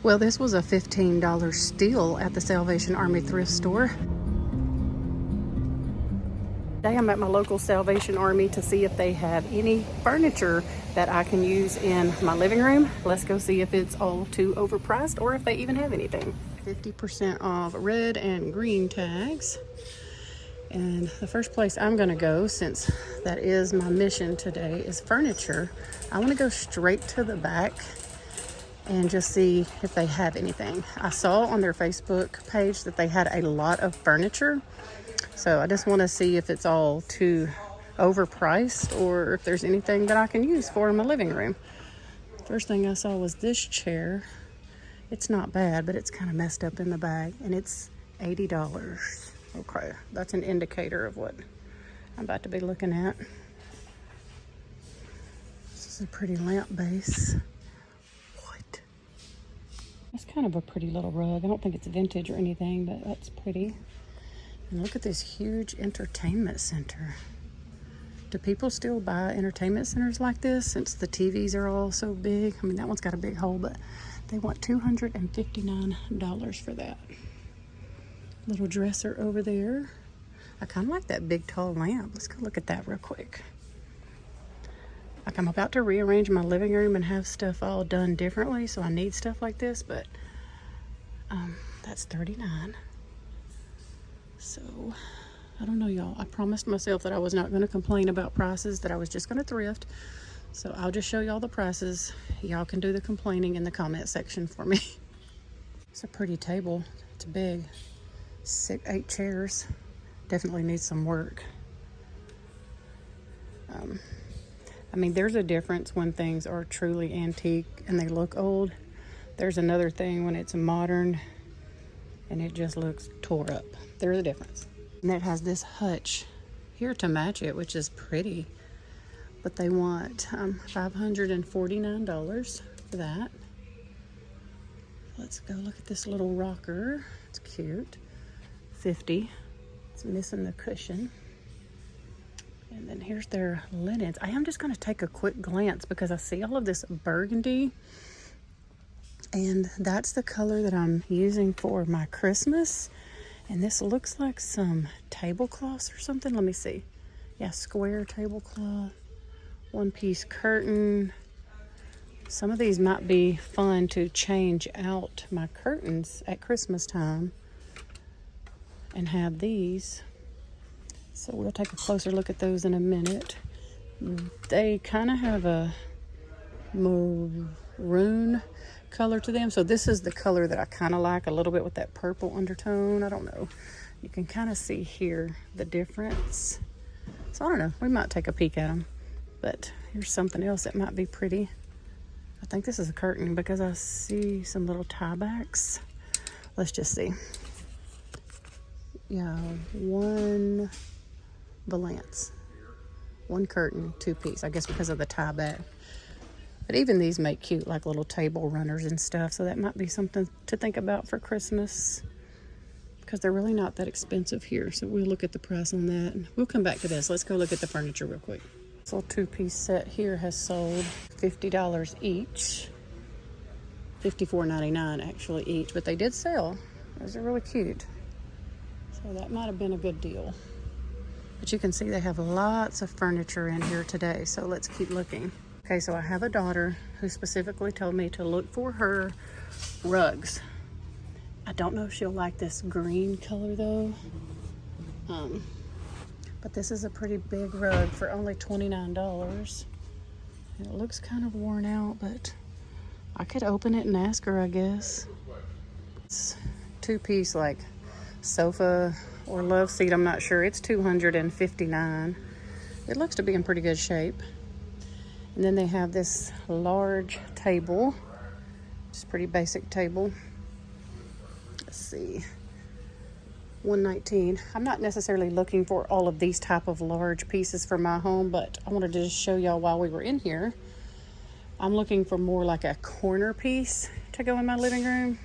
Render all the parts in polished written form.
Well, this was a $15 steal at the Salvation Army thrift store. Today I'm at my local Salvation Army to see if they have any furniture that I can use in my living room. Let's go see if it's all too overpriced or if they even have anything. 50% off red and green tags. And the first place I'm gonna go, since that is my mission today, is furniture. I wanna go straight to the back and just see if they have anything. I saw on their Facebook page that they had a lot of furniture. So I just want to see if it's all too overpriced or if there's anything that I can use for my living room. First thing I saw was this chair. It's not bad, but it's kind of messed up in the back, and it's $80. Okay, that's an indicator of what I'm about to be looking at. This is a pretty lamp base. What? It's kind of a pretty little rug. I don't think it's vintage or anything, but that's pretty. And look at this huge entertainment center. Do people still buy entertainment centers like this since the TVs are all so big? I mean, that one's got a big hole, but they want $259 for that. Little dresser over there. I kind of like that big tall lamp. Let's go look at that real quick. Like, I'm about to rearrange my living room and have stuff all done differently, so I need stuff like this, but that's $39. So, I don't know, y'all. I promised myself that I was not going to complain about prices, that I was just going to thrift. So, I'll just show y'all the prices. Y'all can do the complaining in the comment section for me. It's a pretty table. It's big. 8 chairs. Definitely needs some work. I mean, there's a difference when things are truly antique and they look old. There's another thing when it's modern and it just looks tore up. There's a difference. And it has this hutch here to match it, which is pretty. But they want $549 for that. Let's go look at this little rocker. It's cute. $50. It's missing the cushion. And then here's their linens. I am just going to take a quick glance because I see all of this burgundy. And that's the color that I'm using for my Christmas. And this looks like some tablecloths or something. Let me see. Yeah, square tablecloth. One-piece curtain. Some of these might be fun to change out my curtains at Christmas time and have these. So we'll take a closer look at those in a minute. They kind of have a maroon color to them. So this is the color that I kind of like, a little bit with that purple undertone. I don't know. You can kind of see here the difference. So I don't know. We might take a peek at them. But here's something else that might be pretty. I think this is a curtain because I see some little tiebacks. Let's just see. Yeah, one valance. One curtain, 2-piece. I guess because of the tie back. But even these make cute, like little table runners and stuff. So that might be something to think about for Christmas. Because they're really not that expensive here. So we'll look at the price on that. We'll come back to this. Let's go look at the furniture real quick. This little 2-piece set here has sold $50 each. $54.99 actually each. But they did sell. Those are really cute. So that might have been a good deal. But you can see they have lots of furniture in here today. So let's keep looking. Okay, so I have a daughter who specifically told me to look for her rugs. I don't know if she'll like this green color though. But this is a pretty big rug for only $29. And it looks kind of worn out, but I could open it and ask her, I guess. It's 2-piece like sofa or love seat, I'm not sure. It's $259. It looks to be in pretty good shape. And then they have this large table. Just pretty basic table. Let's see. $119. I'm not necessarily looking for all of these type of large pieces for my home, but I wanted to just show y'all while we were in here. I'm looking for more like a corner piece to go in my living room.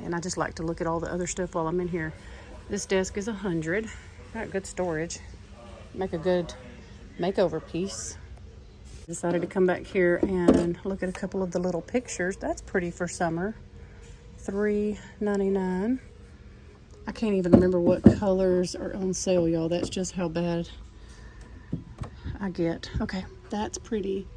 And I just like to look at all the other stuff while I'm in here. This desk is $100. Got good storage. Make a good makeover piece. Decided to come back here and look at a couple of the little pictures. That's pretty for summer. $3.99. I can't even remember what colors are on sale, y'all. That's just how bad I get. Okay, that's pretty.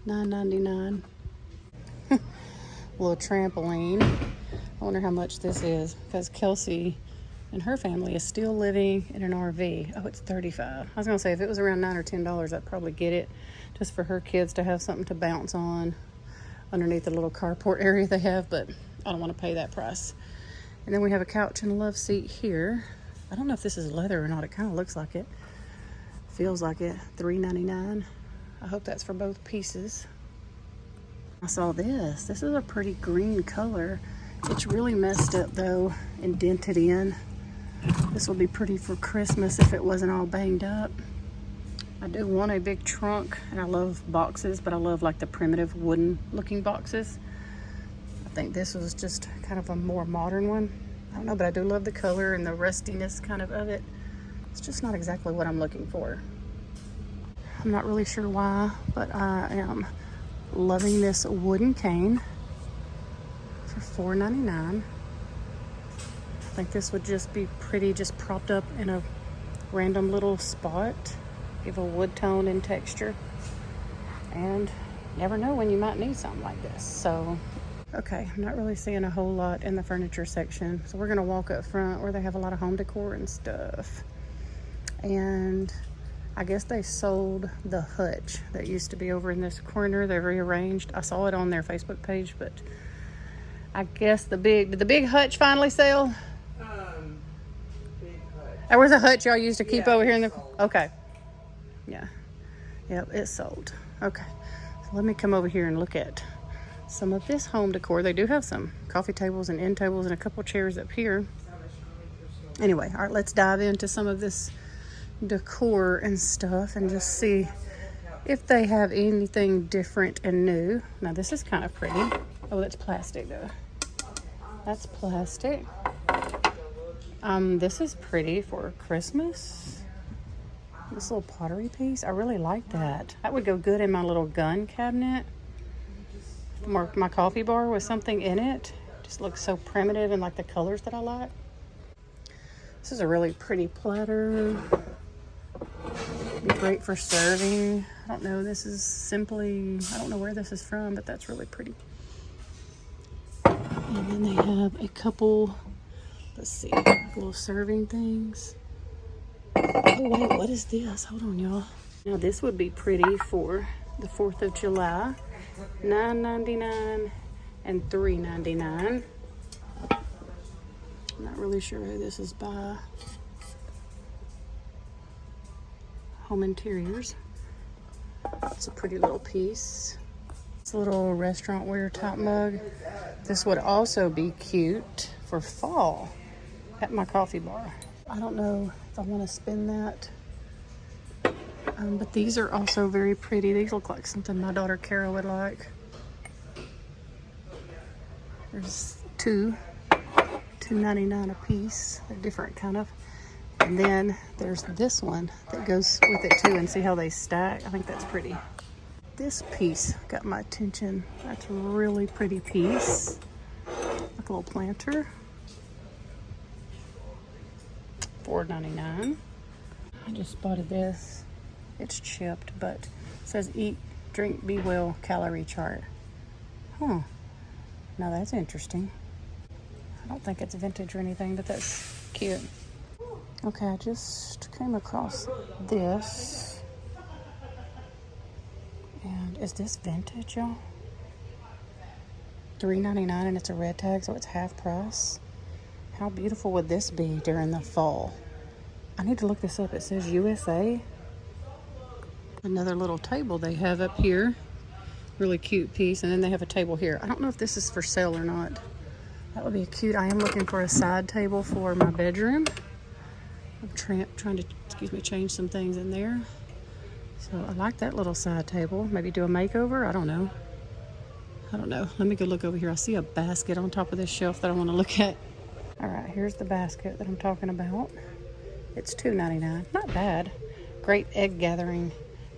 $9.99. Little trampoline. I wonder how much this is because Kelsey and her family is still living in an RV. Oh, it's $35. I was gonna say if it was around $9 or $10, I'd probably get it just for her kids to have something to bounce on underneath the little carport area they have, but I don't want to pay that price. And then we have a couch and a love seat here. I don't know if this is leather or not. It kind of looks like it. Feels like it. $3.99. I hope that's for both pieces. I saw this. This is a pretty green color. It's really messed up though and dented in. This will be pretty for Christmas if it wasn't all banged up. I do want a big trunk, and I love boxes, but I love like the primitive wooden looking boxes. I think this was just kind of a more modern one. I don't know, but I do love the color and the rustiness kind of it. It's just not exactly what I'm looking for. I'm not really sure why, but I am loving this wooden cane for $4.99. I think this would just be pretty, just propped up in a random little spot. Give a wood tone and texture. And never know when you might need something like this. So, okay, I'm not really seeing a whole lot in the furniture section. So we're gonna walk up front where they have a lot of home decor and stuff. And I guess they sold the hutch that used to be over in this corner. They rearranged. I saw it on their Facebook page, but I guess did the big hutch finally sell? Big hutch. There was a hutch y'all used to keep over here in the, okay. Yeah, yep, it's sold. Okay, so let me come over here and look at some of this home decor. They do have some coffee tables and end tables and a couple chairs up here. Anyway, all right, let's dive into some of this decor and stuff and just see if they have anything different and new. Now this is kind of pretty. Oh, that's plastic though. That's plastic. This is pretty for Christmas. This little pottery piece, I really like that. That would go good in my little gun cabinet. Mark my coffee bar with something in it. Just looks so primitive and like the colors that I like. This is a really pretty platter. Be great for serving. I don't know, this is simply, I don't know where this is from, but that's really pretty. And then they have a couple, let's see, little serving things. Oh wait, what is this? Hold on, y'all. Now this would be pretty for the 4th of July. $9.99 and $3.99. I'm not really sure who this is by. Home Interiors. It's a pretty little piece. It's a little restaurant wear type mug. This would also be cute for fall at my coffee bar. I don't know if I want to spin that. But these are also very pretty. These look like something my daughter Kara would like. There's two, $2.99 a piece. They're different kind of. And then there's this one that goes with it too, and see how they stack. I think that's pretty. This piece got my attention. That's a really pretty piece. Like a little planter. $4.99. I just spotted this. It's chipped, but it says eat, drink, be well, calorie chart. Huh. Now that's interesting. I don't think it's vintage or anything, but that's cute. Okay, I just came across this. And is this vintage, y'all? $3.99 and it's a red tag, so it's half price. How beautiful would this be during the fall? I need to look this up. It says USA. Another little table they have up here. Really cute piece. And then they have a table here. I don't know if this is for sale or not. That would be cute. I am looking for a side table for my bedroom. I'm trying to, change some things in there. So I like that little side table. Maybe do a makeover. I don't know. Let me go look over here. I see a basket on top of this shelf that I want to look at. All right, here's the basket that I'm talking about. It's $2.99. Not bad. Great egg gathering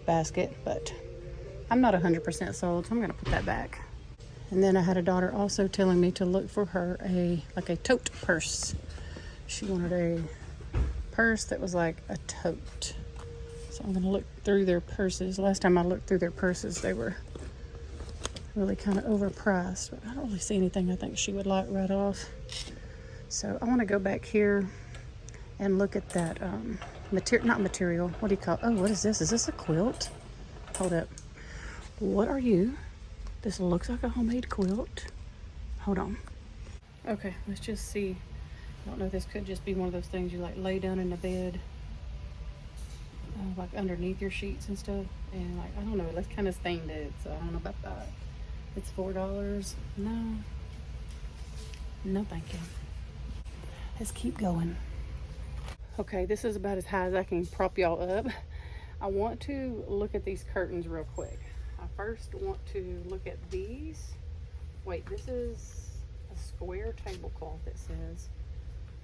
basket, but I'm not 100% sold, so I'm gonna put that back. And then I had a daughter also telling me to look for her a tote purse. She wanted a purse that was like a tote. So I'm gonna look through their purses. Last time I looked through their purses, they were really kind of overpriced, but I don't really see anything I think she would like right off. So I want to go back here and look at that not material. What do you call? Oh, what is this? Is this a quilt? Hold up. What are you? This looks like a homemade quilt. Hold on. Okay, let's just see. I don't know. This could just be one of those things you like lay down in the bed, like underneath your sheets and stuff. And like I don't know. Let's kind of stained it, so I don't know about that. It's $4. No, thank you. Let's keep going. Okay, this is about as high as I can prop y'all up. I want to look at these curtains real quick. I first want to look at these. Wait, this is a square tablecloth, it says.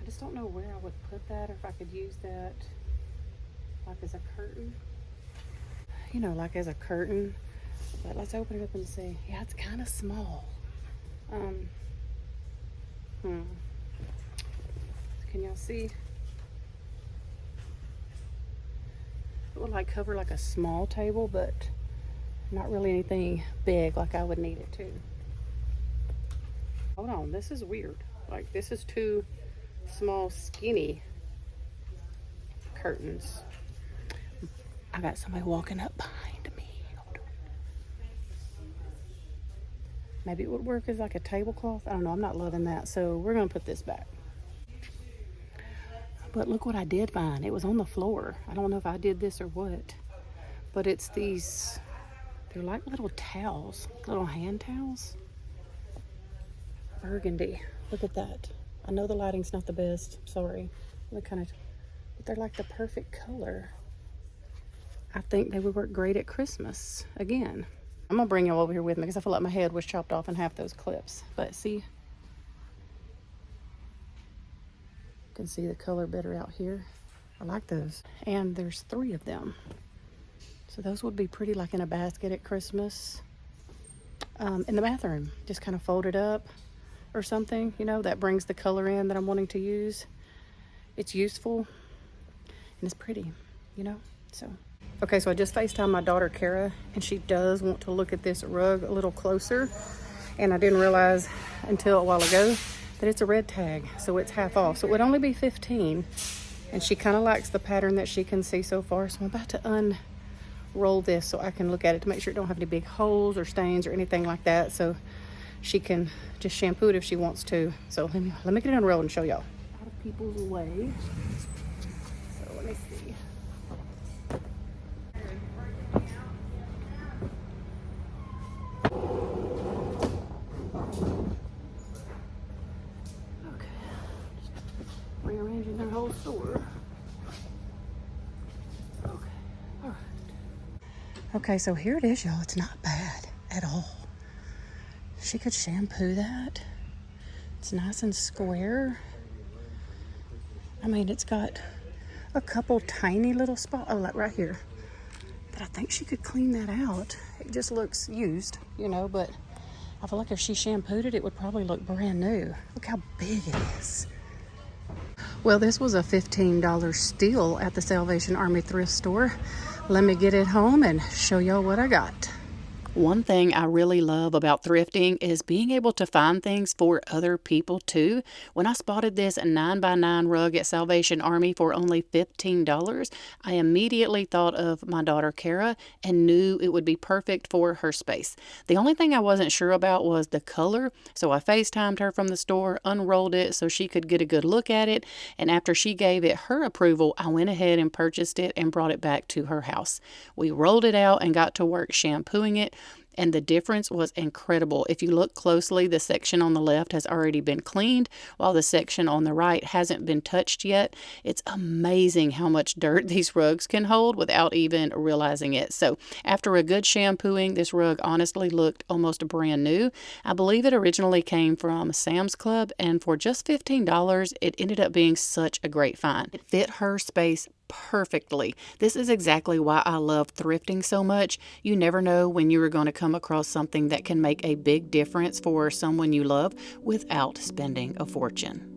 I just don't know where I would put that, or if I could use that like as a curtain. You know, like as a curtain. But let's open it up and see. Yeah, it's kind of small. Can y'all see? It would like cover like a small table, but not really anything big like I would need it to. Hold on, this is weird. Like this is two small skinny curtains. I got somebody walking up behind me. Hold on. Maybe it would work as like a tablecloth. I don't know, I'm not loving that. So we're gonna put this back. But look what I did find. It was on the floor. I don't know if I did this or what, but it's these, they're like little towels, little hand towels. Burgundy. Look at that. I know the lighting's not the best. Sorry. Look but they're like the perfect color. I think they would work great at Christmas. Again, I'm gonna bring you over here with me because I feel like my head was chopped off in half those clips. But see, you can see the color better out here. I like those. And there's 3 of them. So those would be pretty like in a basket at Christmas. In the bathroom, just kind of fold it up or something, you know, that brings the color in that I'm wanting to use. It's useful and it's pretty, you know, so. Okay, so I just FaceTimed my daughter, Kara, and she does want to look at this rug a little closer. And I didn't realize until a while ago that it's a red tag, so it's half off. So it would only be $15, and she kind of likes the pattern that she can see so far. So I'm about to unroll this so I can look at it to make sure it don't have any big holes or stains or anything like that. So she can just shampoo it if she wants to. So let me get it unrolled and show y'all. Out of people's way. So let me see. Rearranging their whole store. Okay, all right. Okay, so here it is, y'all. It's not bad at all. She could shampoo that. It's nice and square. I mean, it's got a couple tiny little spots. Oh, like right here. But I think she could clean that out. It just looks used, you know, but I feel like if she shampooed it, it would probably look brand new. Look how big it is. Well, this was a $15 steal at the Salvation Army thrift store. Let me get it home and show y'all what I got. One thing I really love about thrifting is being able to find things for other people too. When I spotted this 9x9 rug at Salvation Army for only $15, I immediately thought of my daughter Kara and knew it would be perfect for her space. The only thing I wasn't sure about was the color, so I FaceTimed her from the store, unrolled it so she could get a good look at it, and after she gave it her approval, I went ahead and purchased it and brought it back to her house. We rolled it out and got to work shampooing it. And the difference was incredible. If you look closely, the section on the left has already been cleaned, while the section on the right hasn't been touched yet. It's amazing how much dirt these rugs can hold without even realizing it. So after a good shampooing, this rug honestly looked almost brand new. I believe it originally came from Sam's Club, and for just $15, it ended up being such a great find. It fit her space perfectly. This is exactly why I love thrifting so much. You never know when you are going to come across something that can make a big difference for someone you love without spending a fortune.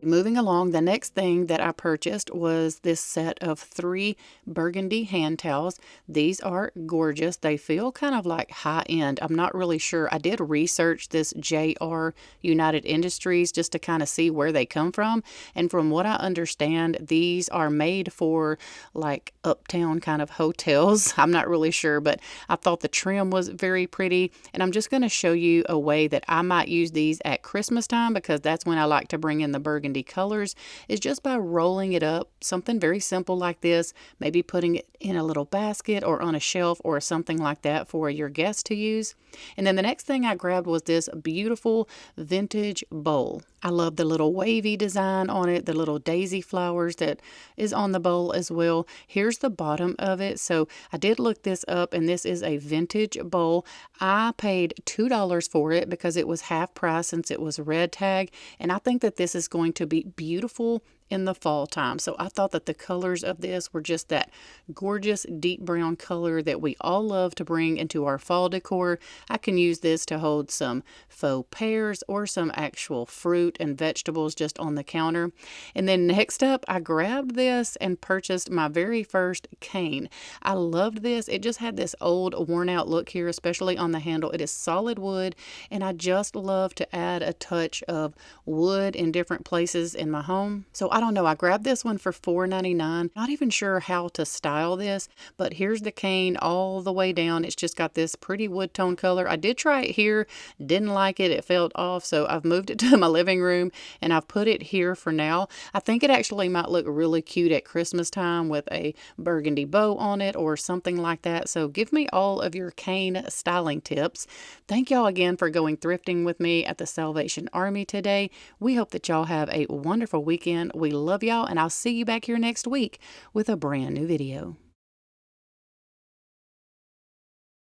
Moving along, the next thing that I purchased was this set of 3 burgundy hand towels. These are gorgeous. They feel kind of like high end. I'm not really sure. I did research this JR United Industries just to kind of see where they come from. And from what I understand, these are made for like uptown kind of hotels. I'm not really sure, but I thought the trim was very pretty. And I'm just going to show you a way that I might use these at Christmas time, because that's when I like to bring in the burgundy colors, is just by rolling it up, something very simple like this, maybe putting it in a little basket or on a shelf or something like that for your guests to use. And then the next thing I grabbed was this beautiful vintage bowl. I love the little wavy design on it, the little daisy flowers that is on the bowl as well. Here's the bottom of it. So I did look this up, and this is a vintage bowl. I paid $2 for it because it was half price since it was red tag, and I think that this is going to be beautiful in the fall time. So I thought that the colors of this were just that gorgeous deep brown color that we all love to bring into our fall decor. I can use this to hold some faux pears or some actual fruit and vegetables just on the counter. And then next up, I grabbed this and purchased my very first cane. I loved this. It just had this old worn out look here, especially on the handle. It is solid wood, and I just love to add a touch of wood in different places in my home. So I don't know, I grabbed this one for $4.99. Not even sure how to style this, but here's the cane all the way down. It's just got this pretty wood tone color. I did try it here, didn't like it. It felt off, so I've moved it to my living room and I've put it here for now. I think it actually might look really cute at Christmas time with a burgundy bow on it or something like that. So give me all of your cane styling tips. Thank y'all again for going thrifting with me at the Salvation Army today. We hope that y'all have a wonderful weekend. We love y'all, and I'll see you back here next week with a brand new video.